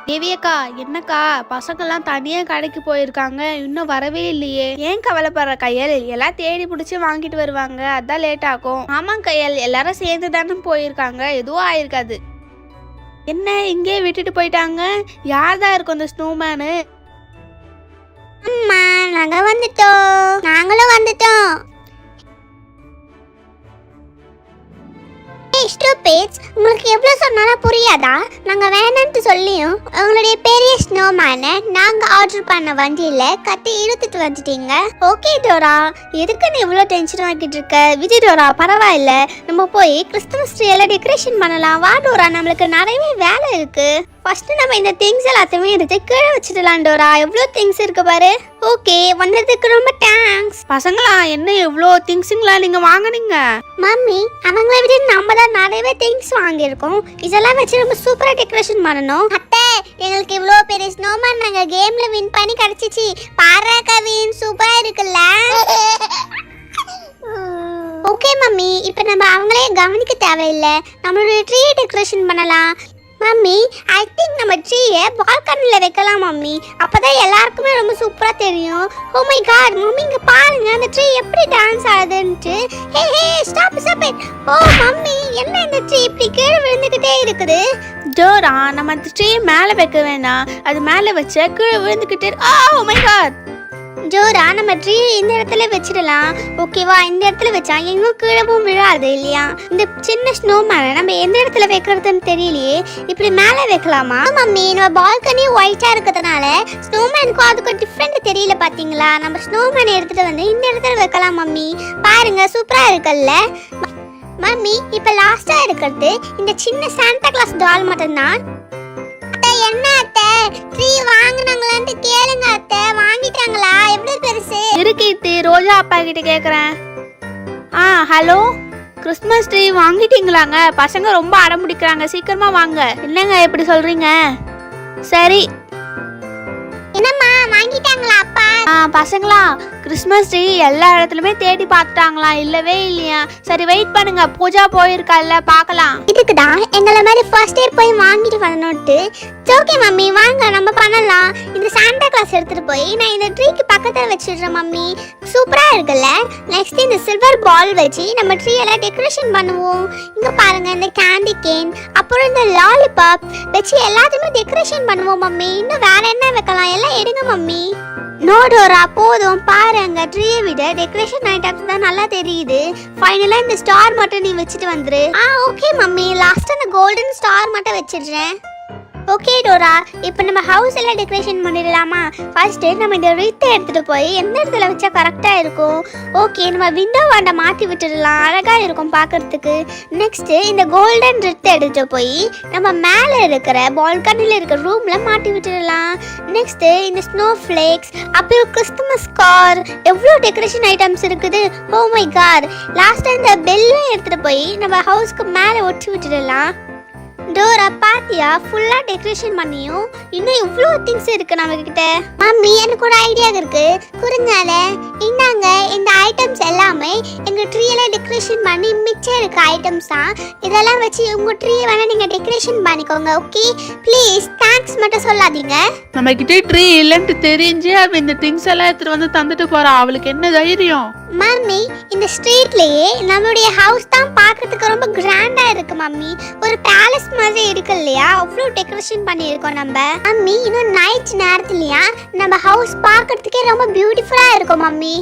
தேவியக்கா, என்னக்கா பசங்கெல்லாம் தனியா கடைக்கு போயிருக்காங்க, இன்னும் வரவே இல்லையே? ஏன் கவலைப்படுற கையல்? எல்லாம் தேடி பிடிச்சி வாங்கிட்டு வருவாங்க, அதான் லேட் ஆகும். ஆமா கையல், எல்லாரும் சேர்ந்து தானே போயிருக்காங்க, எதுவும் ஆயிருக்காது. என்ன இங்கே விட்டுட்டு போயிட்டாங்க? யார் தான் இருக்கும் இந்த ஸ்னோமேனு? அம்மா, நாங்களும் வந்துட்டோம். ஸ்டூபிட்ஸ், உங்களுக்கு எவ்வளவு சொன்னாலும் புரியாதா? நாங்க வேணாம்னு சொல்லியும் உங்களுடைய பெரிய ஸ்னோமேனை நாங்க ஆர்டர் பண்ண வண்டியில கட்டி இழுத்துட்டு வந்துட்டீங்க. ஓகே டோரா, எதுக்கு நீ இவ்வளவு டென்ஷன் ஆகிட்டு இருக்க? விஜய் டோரா, பரவாயில்ல, நம்ம போய் கிறிஸ்துமஸ் ட்ரீ எல்லாம் டெக்கரேஷன் பண்ணலாம். வா டோரா, நம்மளுக்கு நிறையவே வேலை இருக்கு. ஃபர்ஸ்ட் நம்ம இந்த திங்ஸ் எல்லாத்தையுமே எடுத்து கீழே வச்சுடலாம் டோரா. எவ்வளோ திங்ஸ் இருக்கு பாரு. ஓகே, வந்ததுக்கு ரொம்ப தேங்க்ஸ். பசங்களா, என்ன எவ்வளோ திங்ஸுங்களா நீங்க வாங்குனீங்க? மம்மி, அவங்கள விட நம்ம தான் நிறையவே திங்ஸ் வாங்கியிருக்கோம். இதெல்லாம் வச்சு நம்ம சூப்பரா டெக்கரேஷன் பண்ணணும். அத்தை, எங்களுக்கு இவ்வளோ பெரிய ஸ்னோமேன் நாங்க கேம்ல வின் பண்ணி கிடைச்சிச்சு. பாரு கவின், சூப்பரா இருக்குல்ல? ஓகே மம்மி, இப்போ நம்ம அவங்களே கவனிக்க தேவையில்லை. நம்மளோட ட்ரீ டெக்கரேஷன் பண்ணலாம். மம்மி, ஐ திங்க் நம்ம ட்ரீயை பால்கனியில் வைக்கலாம் மம்மி. அப்போதான் எல்லாருக்குமே ரொம்ப சூப்பராக தெரியும். ஓ மை காட் மம்மி, இங்கே பாருங்க அந்த ட்ரீ எப்படி டான்ஸ் ஆகுதுன்ட்டு. Hey hey, stop it. Oh mummy, என்ன இந்த ட்ரீ இப்படி கீழே விழுந்துக்கிட்டே இருக்குது? டோரா, நம்ம அந்த ட்ரீ மேலே வைக்க வேணாம், அது மேலே வச்ச கீழே விழுந்துக்கிட்டே. ஓ மை காட் ஜோரா, நம்ம ட்ரீ இந்த இடத்துல வச்சிடலாம். ஓகேவா? இந்த இடத்துல வச்சா எங்கும் கீழவும் விழாது இல்லையா? இந்த சின்ன ஸ்னோமேனை நம்ம எந்த இடத்துல வைக்கிறதுன்னு தெரியலையே. இப்படி மேலே வைக்கலாமா? மம்மி, நம்ம பால்கனி ஒயிட்டா இருக்கிறதுனால ஸ்னோமேனுக்கும் அதுக்கும் டிஃப்ரெண்ட் தெரியல. பாத்தீங்களா? நம்ம ஸ்னோமேனை எடுத்துட்டு வந்து இந்த இடத்துல வைக்கலாம் மம்மி. பாருங்க, சூப்பரா இருக்குல்ல மம்மி? இப்ப லாஸ்டா இருக்கிறது இந்த சின்ன சாண்டா கிளாஸ் டால் மட்டும்தான். என்ன அத்தை, ட்ரீ வாங்குனாங்களான்னு கேளுங்க அத்தை. வாங்கிட்டாங்களா? எவ்வளவு பெருசு இருக்கு? ரோஜா அப்பா கிட்ட கேக்குறேன். ஹலோ, கிறிஸ்மஸ் ட்ரீ வாங்கிட்டீங்களாங்க? பசங்க ரொம்ப அடம் பிடிக்கிறாங்க, சீக்கிரமா வாங்க. என்னங்க எப்படி சொல்றீங்க? சரி. என்னம்மா, வாங்கிட்டாங்களா அப்பா? பசங்களா, கிறிஸ்மஸ் ட்ரீ எல்லா இடத்துலயுமே தேடி பார்த்துட்டாங்களா? இல்லவே இல்லையா? சரி, வெயிட் பண்ணுங்க, பூஜா போயிருக்கால, பார்க்கலாம். இதுக்குதான் எங்களை மாதிரி ஃபர்ஸ்ட் இயர் போய் வாங்கிட்டு வரணும்ட்டு. ஓகே மம்மி, வாங்க நம்ம பண்ணலாம். இந்த சாண்டா கிளாஸ் எடுத்துட்டு போய் நான் இந்த ட்ரீக்கு பக்கத்துல வச்சிடுறேன் மம்மி. சூப்பரா இருக்குல்ல? நெக்ஸ்ட் இந்த சில்வர் பால் வச்சு நம்ம ட்ரீ எல்லாம் டெக்கரேஷன் பண்ணுவோம். இங்க பாருங்க, இந்த கேண்டி கேன், அப்புறம் இந்த லாலிபாப் வச்சு எல்லாத்தையுமே டெக்கரேஷன் பண்ணுவோம் மம்மி. இன்னும் வேற என்ன வைக்கலாம்? எல்லாம் எடுங்க மம்மி. நோ டோரா, போதும். பாருங்க, ட்ரீயை விட டெக்கரேஷன் ஐட்டம்ஸ் தான் நல்லா தெரியுது. ஃபைனலா இந்த ஸ்டார் மட்டும் நீ வச்சுட்டு வந்துரு. ஓகே மம்மி, லாஸ்ட் அந்த கோல்டன் ஸ்டார் மட்டும் வச்சிடுறேன். ஓகே டோரா, இப்போ நம்ம ஹவுஸ் எல்லாம் டெக்கரேஷன் பண்ணிடலாமா? ஃபர்ஸ்ட் நம்ம இந்த ரித்தை எடுத்துட்டு போய் எந்த இடத்துல வச்சா கரெக்டா இருக்கும்? ஓகே, நம்ம விண்டோ வாண்ட மாட்டி விட்டுடலாம், அழகா இருக்கும் பார்க்கறதுக்கு. நெக்ஸ்ட் இந்த கோல்டன் ரித்தை எடுத்துட்டு போய் நம்ம மேலே இருக்கிற பால்கனியில் இருக்கிற ரூம்ல மாட்டி விட்டுடலாம். நெக்ஸ்ட் இந்த ஸ்னோ ஃபிளேக்ஸ், அப்புறம் கிறிஸ்துமஸ் கார், எவ்வளோ டெக்கரேஷன் ஐட்டம்ஸ் இருக்குது. ஓ மை காட், லாஸ்ட் இந்த பெல்லும் எடுத்துட்டு போய் நம்ம ஹவுஸ்க்கு மேலே ஒட்டி விட்டுடலாம். டோரா, பாத்தியா? ஃபுல்லா டெக்கரேஷன் பண்ணியும் இன்னும் இவ்வளோ திங்ஸ் இருக்கு நம்ம கிட்ட. மம்மி, எனக்கு ஒரு ஐடியா இருக்கு. குறுங்கால இந்தாங்க, இந்த ஐட்டம்ஸ் எல்லாமே எங்க ட்ரீல டெக்கரேஷன் பண்ணி மிச்சம் இருக்க ஐட்டம்ஸ் தான். இதெல்லாம் வச்சு உங்க ட்ரீ வேணா நீங்க டெக்கரேஷன் பண்ணிக்கோங்க. ஓகே ப்ளீஸ், தேங்க்ஸ் மட்டும் சொல்லாதீங்க. நம்ம கிட்ட ட்ரீ இல்லைன்னு தெரிஞ்சு அவ இந்த திங்ஸ் எல்லாம் எடுத்துட்டு வந்து தந்துட்டு போறா. அவளுக்கு என்ன தைரியம்? மம்மி, இந்த ஸ்ட்ரீட்லயே நம்மளுடைய ஹவுஸ் தான் பார்க்கிறதுக்கு ரொம்ப கிராண்டா இருக்கு மம்மி. ஒரு பேலஸ் மாதிரி இருக்கு இல்லையா? அவ்வளோ டெக்கரேஷன் பண்ணியிருக்கோம் நம்ம. மம்மி, இன்னும் நைட் நேரத்துலயா நம்ம ஹவுஸ் பார்க்கிறதுக்கே ரொம்ப பியூட்டிஃபுல்லா இருக்கும் மம்மி.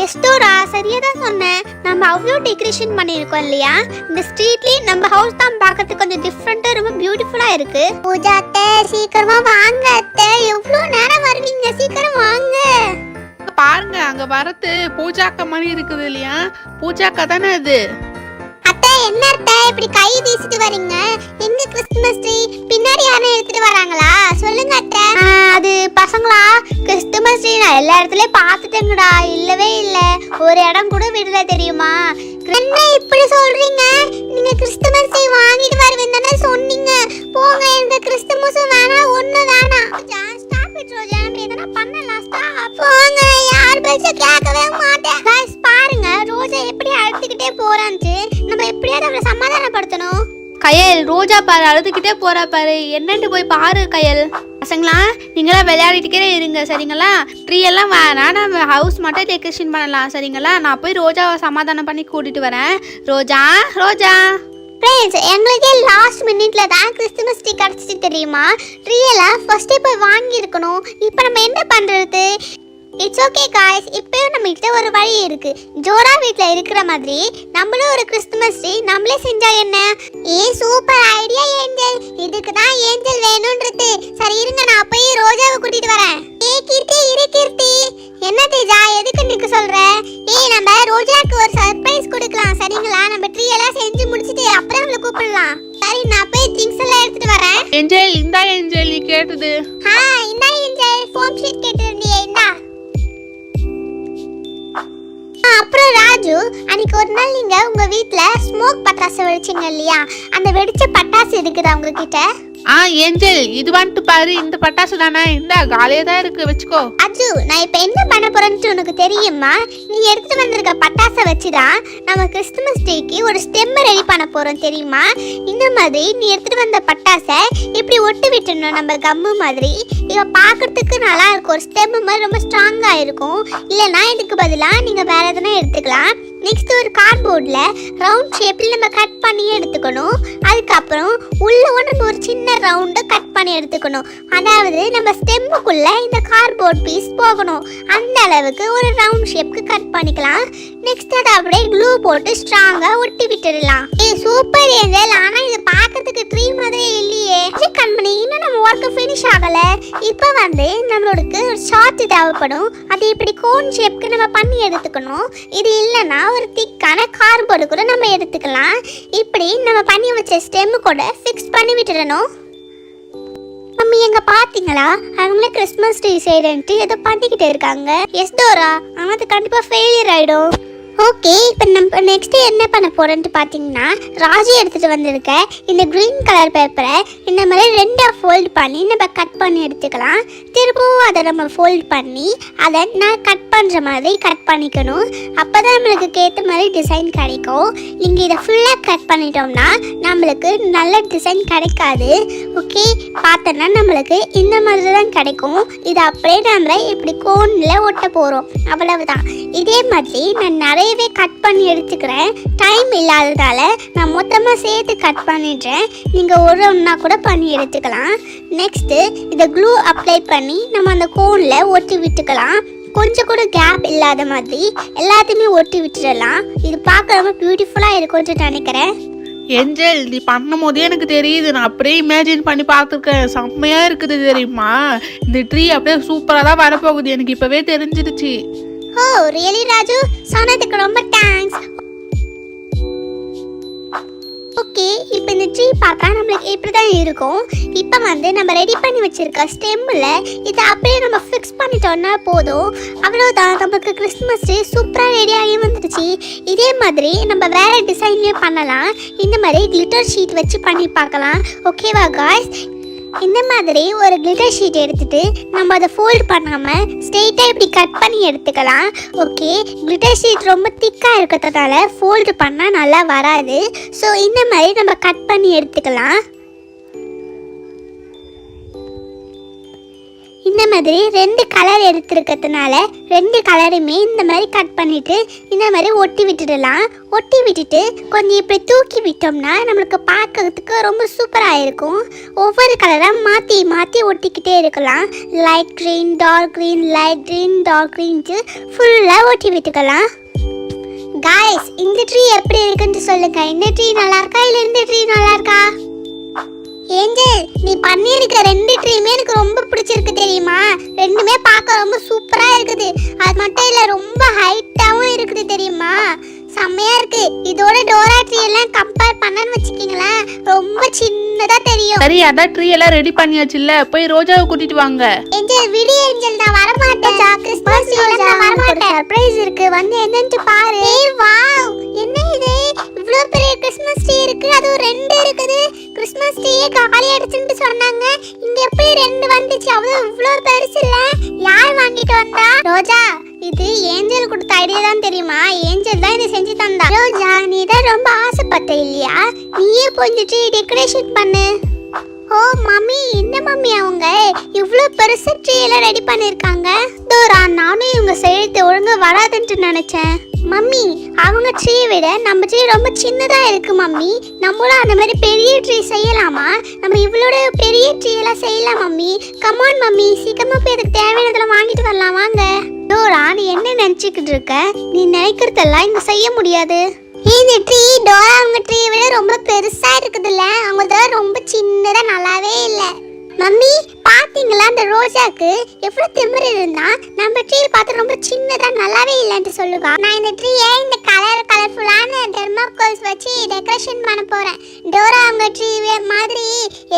எஸ்டோரா, சரியா தான் சொன்னேன். நம்ம அவ்வளோ டெக்கரேஷன் பண்ணியிருக்கோம் இல்லையா? இந்த ஸ்ட்ரீட்லயே நம்ம ஹவுஸ் தான் பார்க்கறதுக்கு கொஞ்சம் டிஃப்ரெண்டா ரொம்ப பியூட்டிஃபுல்லா இருக்கு. பூஜா அத்தை, சீக்கிரமா வாங்க அத்தை. எவ்வளோ நேரம் வருவீங்க? சீக்கிரம் வாங்க. பாருங்க, அங்க வரது பூஜாக்கா மணி இருக்குது இல்லையா? பூஜாக்கா தானே அது. அத்தை, என்ன அத்தை இப்படி கை வீசிட்டு வரீங்க? எங்க கிறிஸ்துமஸ் ட்ரீ? பின்னாடி யாரும் எடுத்துட்டு வராங்களா? சொல்லுங்க அத்தை. அது பசங்களா, கிறிஸ்துமஸ் ட்ரீ நான் எல்லா இடத்துலயும் பார்த்துட்டேங்கடா. இல்லவே இல்ல, ஒரு இடம் கூட விடல தெரியுமா? என்ன இப்படி சொல்றீங்க? நீங்க கிறிஸ்துமஸ் ட்ரீ வாங்கிட்டு வருவேன்னு தானே சொன்னீங்க. போங்க, இந்த கிறிஸ்துமஸும் வேணாம், ஒண்ணு வேணாம். ஸ்டாப் இட் ரோஜா, நம்ம எதனா பண்ணலாம். ஸ்டாப். போங்க, யார் பேச்ச கேட்கவே மாட்டேன். गाइस, பாருங்க ரோஜா எப்படி அழுத்திக்கிட்டே போறான்னு. நம்ம எப்படியாவது அவளை சமாதானப்படுத்தணும். கையல், ரோஜா ரோஜா பாரு அழுதுகிட்டே போறா பாரு, என்னன்ட்டு போய் பாரு கயல். பசங்களா நீங்களாம் விளையாடிட்டுக்கே இருங்க சரிங்களா? ட்ரீ எல்லாம் வேணாம், நம்ம ஹவுஸ் மட்டும் டெக்கரேஷன் பண்ணலாம் சரிங்களா? நான் போய் ரோஜாவை சமாதானம் பண்ணி கூட்டிட்டு வரேன். ரோஜா ரோஜா ஃப்ரெண்ட்ஸ், எங்களுக்கே லாஸ்ட் மினிட்ல தான் கிறிஸ்துமஸ் ட்ரீ கிடச்சிட்டு தெரியுமா? ட்ரீயெல்லாம் ஃபர்ஸ்டே போய் வாங்கியிருக்கணும். இப்போ நம்ம என்ன பண்ணுறது? இட்ஸ் ஓகே காய்ஸ், இப்போயும் நம்ம கிட்ட ஒரு வழி இருக்கு. ஜோரா வீட்டில் இருக்கிற மாதிரி நம்மளும் ஒரு கிறிஸ்துமஸ் ட்ரீ நம்மளே செஞ்சா என்ன? Super idea angel. இதுக்கு தான் ஏஞ்சல் வேணும்ன்றது. சரி இருங்க, நான் போய் ரோஜாவை கூட்டிட்டு வரேன். கீர்த்தி கீர்த்தி, என்ன தேஜா எதுக்கு நிக்க சொல்ற? நம்ம ரோஜாக்கு ஒரு சர்ப்ரைஸ் கொடுக்கலாம் சரிங்களா? நம்ம ட்ரீ எல்லாம் செஞ்சு முடிச்சிட்டு அப்புறம் அவளை கூப்பிடலாம். சரி, நான் போய் திங்ஸ் எல்லாம் எடுத்துட்டு வரேன். ஏஞ்சல் இந்தா, ஏஞ்சல் நீ கேட்டது. இந்தா ஏஞ்சல், ஃபோம் ஷீட் கேட்டிருந்தியே இந்தா. அப்புறம் ராஜு, அன்னைக்கு ஒரு நாள் நீங்க உங்க வீட்ல ஸ்மோக் பட்டாசு வெடிச்சீங்க இல்லையா? அந்த வெடிச்ச பட்டாசு இருக்குதா உங்ககிட்ட? ஏஞ்சல் இது வந்துட்டு பாரு, இந்த பட்டாசு தானே, இந்த காலியா தான் இருக்கு, வச்சுக்கோ. அஜு, நான் இப்ப என்ன பண்ண போறேன்னு உனக்கு தெரியுமா? நீ எடுத்துட்டு வந்திருக்க பட்டாசை வச்சுதான் நம்ம கிறிஸ்துமஸ் டேக்கு ஒரு ஸ்டெம் ரெடி பண்ண போறோம் தெரியுமா? இந்த மாதிரி நீ எடுத்துட்டு வந்த பட்டாசை இப்படி ஒட்டு விட்டுடணும் நம்ம கம்மு மாதிரி. இவ பாக்குறதுக்கு நல்லா இருக்கும், ஒரு ஸ்டெம் மாதிரி ரொம்ப ஸ்ட்ராங்கா இருக்கும். இல்லைன்னா இதுக்கு பதிலா நீங்க வேற எதுனா எடுத்துக்கலாம். நெக்ஸ்ட் ஒரு கார்ட்போர்ட்ல ரவுண்ட் ஷேப்ல நம்ம கட் பண்ணி எடுத்துக்கணும். அதுக்கப்புறம் உள்ள நம்ம ஒரு சின்ன ரவுண்டை கட் பண்ணி எடுத்துக்கணும். அதாவது நம்ம ஸ்டெம்முக்குள்ள இந்த கார்ட்போர்ட் பீஸ் போகணும். அந்த அளவுக்கு ஒரு ரவுண்ட் ஷேப்க்கு கட் பண்ணிக்கலாம். நெக்ஸ்ட் அதை அப்படியே க்ளூ போட்டு ஸ்ட்ராங்கா ஒட்டி விட்டுடலாம். சூப்பர் ஏஞ்சல், ஆனா இது பார்க்கிறதுக்கு ட்ரீ மாதிரி இல்லையே. கண்மணி, இன்னும் நம்ம ஒர்க் ஃபினிஷ் ஆகல. இப்போ நம்மளுக்கு ஒரு ஷார்ட் தேவைப்படும். அது இப்படி கோன் ஷேப்க்கு நம்ம பண்ணி எடுத்துக்கணும். இது இல்லைன்னா ஒரு திக்கான கார்ட்போர்டு கூட நம்ம எடுத்துக்கலாம். இப்படி நம்ம பண்ணி வச்ச ஸ்டெம் கூட ஃபிக்ஸ் பண்ணி விட்டுடணும். மம்மி எங்க பாத்தீங்களா? அவங்களே கிறிஸ்மஸ் ட்ரீ செய்யறேன்ட்டு ஏதோ பண்ணிக்கிட்டு இருக்காங்க. எஸ் டோரா, ஆனால் அது கண்டிப்பா ஃபெயிலியர் ஆயிடும். ஓகே, இப்போ நம்ம நெக்ஸ்ட் என்ன பண்ண போறோம்னு பார்த்தீங்கன்னா, ராஜி எடுத்துட்டு வந்திருக்க இந்த க்ரீன் கலர் பேப்பரை இந்த மாதிரி ரெண்டாக ஃபோல்ட் பண்ணி நம்ம கட் பண்ணி எடுத்துக்கலாம். திரும்பவும் அதை நம்ம ஃபோல்ட் பண்ணி அதை நான் கட் பண்ணுற மாதிரி கட் பண்ணிக்கணும். அப்போ தான் நம்மளுக்கு ஏற்ற மாதிரி டிசைன் கிடைக்கும். நீங்கள் இதை ஃபுல்லாக கட் பண்ணிட்டோம்னா நம்மளுக்கு நல்ல டிசைன் கிடைக்காது. ஓகே, பார்த்தோன்னா நம்மளுக்கு இந்த மாதிரி தான் கிடைக்கும். இதை அப்படியே நம்ம இப்படி கோனில் ஒட்ட போகிறோம், அவ்வளவுதான். இதே மாதிரி நான் நிறையவே கட் பண்ணி எடுத்துக்கிறேன். டைம் இல்லாததால நான் மொத்தமாக சேர்த்து கட் பண்ணிடுறேன். நீங்கள் ஒரு ஒன்றா கூட பண்ணி எடுத்துக்கலாம். நெக்ஸ்ட்டு இதை க்ளூ அப்ளை பண்ணி நம்ம அந்த கோனில் ஒட்டி விட்டுக்கலாம். கொஞ்சம் கூட கேப் இல்லாத மாதிரி எல்லாத்தையுமே ஒட்டி விட்டுடலாம். இது பார்க்க ரொம்ப பியூட்டிஃபுல்லாக இருக்கும்னு நினைக்கிறேன். ஏஞ்சல் நீ பண்ணும் போதே எனக்கு தெரியுது, நான் அப்படியே இமேஜின் பண்ணி பார்த்துருக்கேன். செம்மையா இருக்குது தெரியுமா? இந்த ட்ரீ அப்படியே சூப்பராக தான் வரப்போகுது, எனக்கு இப்போவே தெரிஞ்சிருச்சு. ஓ ரியலி ராஜு, சொன்னதுக்கு ரொம்ப தேங்க்ஸ். ஓகே, இப்போ இந்த ட்ரீ பார்க்க நம்மளுக்கு இப்படி தான் இருக்கும். இப்போ நம்ம ரெடி பண்ணி வச்சிருக்க ஸ்டெம்மில் இதை அப்படியே நம்ம ஃபிக்ஸ் பண்ணிட்டோம்னா போதும், அவ்வளோதான். நமக்கு கிறிஸ்துமஸ் ட்ரீ சூப்பராக ரெடியாகி வந்துடுச்சு. இதே மாதிரி நம்ம வேறு டிசைன்லேயும் பண்ணலாம். இந்த மாதிரி கிளிட்டர் ஷீட் வச்சு பண்ணி பார்க்கலாம். ஓகேவா காய்ஸ்? இந்த மாதிரி ஒரு கிளிட்டர் ஷீட் எடுத்துட்டு நம்ம அதை ஃபோல்ட் பண்ணாமல் ஸ்ட்ரெயிட்டாக இப்படி கட் பண்ணி எடுத்துக்கலாம். ஓகே, கிளிட்டர் ஷீட் ரொம்ப திக்காக இருக்கிறதுனால ஃபோல்டு பண்ணால் நல்லா வராது. ஸோ இந்த மாதிரி நம்ம கட் பண்ணி எடுத்துக்கலாம். இந்த மாதிரி ரெண்டு கலர் எடுத்துருக்கிறதுனால ரெண்டு கலருமே இந்த மாதிரி கட் பண்ணிவிட்டு இந்த மாதிரி ஒட்டி விட்டுடலாம். ஒட்டி விட்டுட்டு கொஞ்சம் இப்படி தூக்கி விட்டோம்னா நம்மளுக்கு பார்க்கறதுக்கு ரொம்ப சூப்பராக இருக்கும். ஒவ்வொரு கலராக மாற்றி மாற்றி ஒட்டிக்கிட்டே இருக்கலாம். Light green, dark green, light green, dark க்ரீன்ட்டு ஃபுல்லாக ஒட்டி விட்டுக்கலாம். காய்ஸ், இந்த ட்ரீ எப்படி இருக்குன்னு சொல்லுங்க. இந்த ட்ரீ நல்லா இருக்கா இல்லை இந்த ட்ரீ நல்லா இருக்கா? ஏஞ்சல், நீ பண்ணியிருக்க ரெண்டு ட்ரீமே எனக்கு ரொம்ப பிடிச்சிருக்கு தெரியுமா? ரெண்டுமே பார்க்க ரொம்ப சூப்பராக இருக்குது. அது மட்டும் இல்லை, ரொம்ப ஹைட்டாகவும் இருக்குது தெரியுமா? செம்மையா இருக்கு. இதோட டோரா ட்ரீ எல்லாம் கம்பேர் பண்ணன்னு வச்சுக்கீங்களேன், ரொம்ப சின்னதா தெரியும். சரி, அதான் ட்ரீ எல்லாம் ரெடி பண்ணியாச்சுல்ல, போய் ரோஜாவை கூட்டிட்டு வாங்க. ஏஞ்சல் விடி, ஏஞ்சல் நான் வர மாட்டேன். கிறிஸ்மஸ் ட்ரீல நான் வர மாட்டேன். சர்ப்ரைஸ் இருக்கு, வந்து என்னன்னு பாரு. ஏய் வாவ், என்ன இது? இவ்ளோ பெரிய கிறிஸ்மஸ் ட்ரீ இருக்கு, அது ரெண்டு இருக்குது. கிறிஸ்மஸ் ட்ரீயே காலி அடிச்சுன்னு சொன்னாங்க, இங்க எப்படி ரெண்டு வந்துச்சு? அவ்வளவு இவ்ளோ பெருசு இல்ல. யார் வாங்கிட்டு வந்தா? ரோஜா, இது ஏஞ்சல் கொடுத்த ஐடியா தான் தெரியுமா? ஏஞ்சல் தான் இதை செஞ்சு தந்தா. ரோஜா நீ தான் ரொம்ப ஆசைப்பட்ட இல்லையா? நீயே போயிட்டு டெக்கரேஷன் பண்ணு. ஓ மம்மி, என்ன மம்மி அவங்க இவ்வளோ பெருசு ட்ரீ எல்லாம் ரெடி பண்ணியிருக்காங்க? டோரா, நானும் இவங்க செய்யறது ஒழுங்கா வராதுன்ட்டு நினைச்சேன். மம்மி, அவங்க ட்ரீ விட நம்ம ட்ரீ ரொம்ப சின்னதா இருக்கு மம்மி. நம்மளும் அந்த மாதிரி பெரிய ட்ரீ செய்யலாமா? நம்ம இவ்வளோட பெரிய ட்ரீ எல்லாம் செய்யலாம் மம்மி. கமான் மம்மி, சீக்கிரமா போய் அதுக்கு தேவையானதெல்லாம் வாங்கிட்டு வரலாம் வாங்க. டோரா, நீ என்ன நினைச்சுக்கிட்டு இருக்க? நீ நினைக்கிறதெல்லாம் இங்க செய்ய முடியாது. இந்த ட்ரீ டோரா அவங்க ட்ரீ விட ரொம்ப பெருசா இருக்குதுல்ல, அவங்க ரொம்ப சின்னதா நல்லாவே இல்லை. மம்மி பாத்தீங்களா, அந்த ரோஜாக்கு எவ்வளவு திமிரு இருந்தா நம்ம ட்ரீ பார்த்து ரொம்ப சின்னதா நல்லாவே இல்லைன்னு சொல்லுவா. நான் இந்த ட்ரீயை இந்த கலர்ஃபுல்லான தெர்மாக்கோல்ஸ் வச்சு டெக்கரேஷன் பண்ண போறேன். டோரா அவங்க ட்ரீ மாதிரி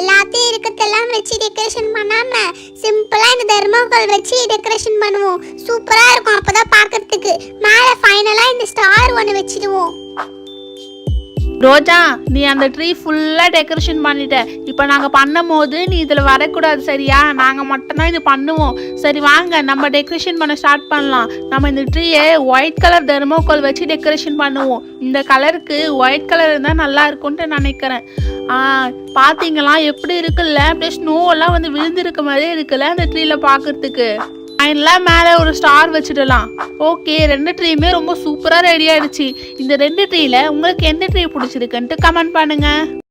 எல்லாத்தையும் இருக்கிறதெல்லாம் வச்சு டெக்கரேஷன் பண்ணாம சிம்பிளா இந்த தெர்மாக்கோல் வச்சு டெக்கரேஷன் பண்ணுவோம். சூப்பரா இருக்கும். அப்பதான் பாக்கிறதுக்கு மேல ஃபைனலா இந்த ஸ்டார் ஒன்று வச்சிடுவோம். ரோஜா, நீ அந்த ட்ரீ ஃபுல்லாக டெக்கரேஷன் பண்ணிட்ட. இப்போ நாங்கள் பண்ணும் போது நீ இதில் வரக்கூடாது சரியா? நாங்கள் மட்டும்தான் இது பண்ணுவோம். சரி வாங்க, நம்ம டெக்கரேஷன் பண்ண ஸ்டார்ட் பண்ணலாம். நம்ம இந்த ட்ரீயை ஒயிட் கலர் தெர்மோகோல் வச்சு டெக்கரேஷன் பண்ணுவோம். இந்த கலருக்கு ஒயிட் கலர் இருந்தால் நல்லா இருக்கும்னு நினைக்கிறேன். பார்த்தீங்களா எப்படி இருக்குல்ல? அப்படியே ஸ்னோவெல்லாம் வந்து விழுந்திருக்க மாதிரியே இருக்குல்ல அந்த ட்ரீயில் பார்க்கறதுக்கு. ஃபைனலாக மேலே ஒரு ஸ்டார் வச்சுடலாம். ஓகே, 2 ட்ரீயுமே ரொம்ப சூப்பராக ரெடி ஆயிடுச்சு. இந்த 2 ட்ரீல உங்களுக்கு எந்த ட்ரீ பிடிச்சிருக்குன்ட்டு கமெண்ட் பண்ணுங்க.